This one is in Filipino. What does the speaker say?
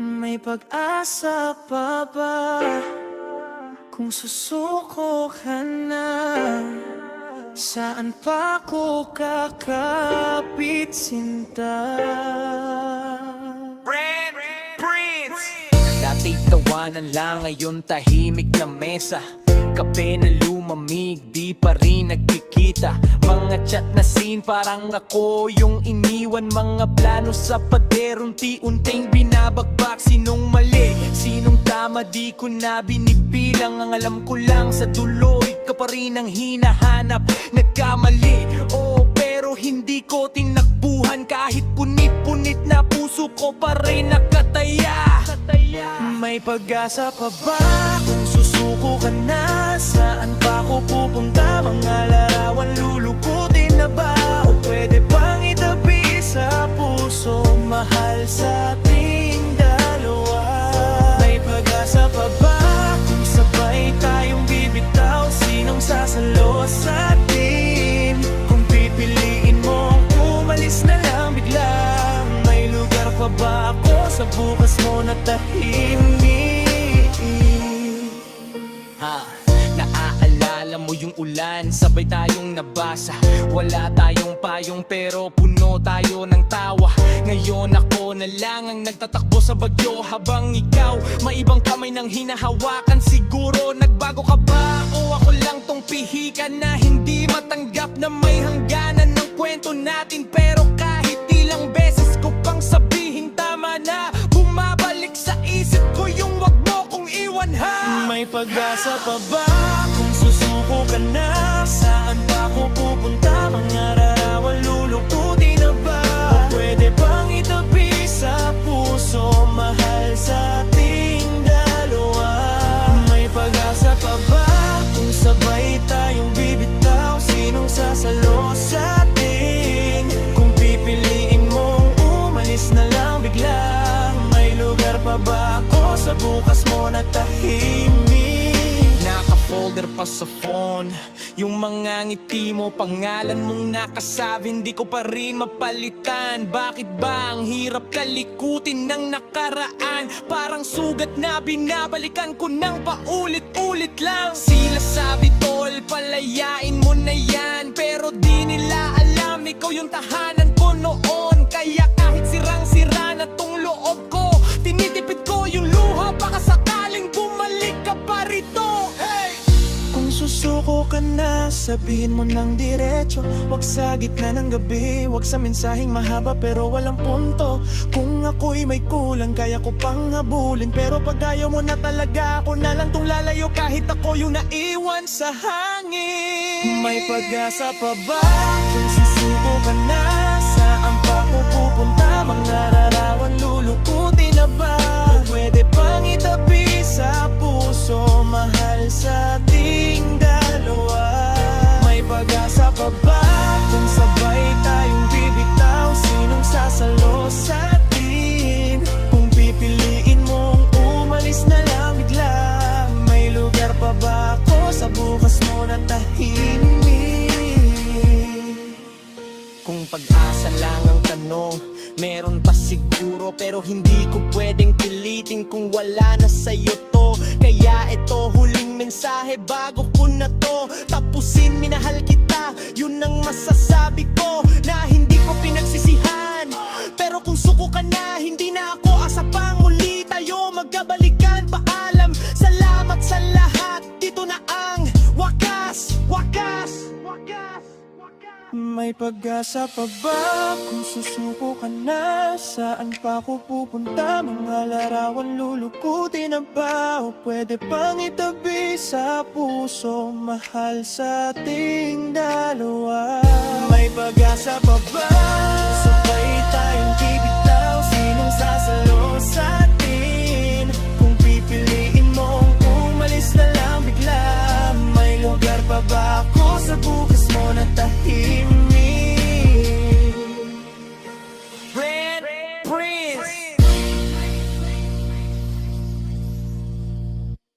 May pag-asa pa ba? Kung susuko ka na, saan pa ko kakapit, sinta? Prince! Dati tawanan lang, ngayon tahimik na mesa. Kape na lumamig, di pa rin nagkikita. Mga chat na scene, parang ako yung iniwan. Mga plano sa pader, unti-unting binabagbak. Sinong mali, sinong tama, di ko na binibilang. Ang alam ko lang sa dulo, ikaw pa rin ang hinahanap. Nagkamali, oh, pero hindi ko tinakbuhan. Kahit punit-punit na puso ko pa rin nakataya. May pag-asa pa ba? Kung susuko ka na, saan pa ko pupunta? Mga larawan lulukutin na ba? O pwede bang itabi sa puso? Mahal sa ating dalawa. May pag-asa pa ba? Kung sabay tayong bibitaw, sinong sasalo sa atin? Kung pipiliin mo, umalis na lang bigla. May lugar pa ba ako sa bukas mo na tahimik? Naaalala mo yung ulan, sabay tayong nabasa. Wala tayong payong pero puno tayo ng tawa. Ngayon ako na lang ang nagtatakbo sa bagyo, habang ikaw may ibang kamay nang hinahawakan. Siguro nagbago ka ba o ako lang tong pihikan na hindi matanggap na may hangganan ng kwento natin? Pero kahit ilang beses ko pang sabihin tama na, bumabalik sa isip ko yung wag mo kong iwan ha. May pag-asa pa ba? Kung susuko ka na, saan pa ko pupunta? Mga larawan lulukutin na ba? O pwede bang itabi sa puso? Mahal sa ating dalawa. May pag-asa pa ba? Kung sabay tayong bibitaw, sinong sasalo sa atin? Kung pipiliin mong umalis na lang bigla, may lugar pa ba ako sa bukas mo na tahimik? Naka-folder pa sa phone yung mga ngiti mo, pangalan mong nakasabi, hindi ko pa rin mapalitan. Bakit ba ang hirap kalikutin ng nakaraan? Parang sugat na binabalikan ko ng paulit-ulit lang. Sila sabi tol, palayain mo na yan, pero di nila alam ikaw yung tahanan ko noon. Kaya kahit sirang-sira na tong loob ko, tinitipid ko yung luha, baka sakaling bumalik ka pa rito. Hey! Kung susuko ka na, sabihin mo ng diretso. Wag sa gitna ng gabi, wag sa mensaheng mahaba pero walang punto. Kung ako'y may kulang, kaya ko pang habulin. Pero pag ayaw mo na talaga, ako na lang tong lalayo. Kahit ako yung naiwan sa hangin. May pag-asa pa ba? Kung susuko ka na, saan pa ko pupunta? Mga larawan lulukutin na ba? O pwede pang itabi sa puso? Mahal sa ating dalawa. May pag-asa pa ba? Kung sabay tayong bibitaw, sinong sasalo sa atin? Kung pipiliin mong umalis na lang bigla, may lugar pa ba ako sa bukas mo na tahimik? Kung pag-asa lang ang tanong, meron pa siguro, pero hindi ko pwedeng pilitin kung wala na sa'yo to. Kaya ito huling mensahe bago ko na to tapusin. Minahal kita, yun ang masasabi ko, na hindi ko pinagsisihan. Pero kung suko ka na, hindi na ako asa pang muli tayo magkabalikan. Paalam, salamat sa lahat, dito na ang wakas, wakas, wakas. May pag-asa pa ba? Kung susuko ka na, saan pa ko pupunta? Mga larawan lulukutin na ba? O pwede pang itabi sa puso? Mahal sa ating dalawa. May pag-asa pa ba?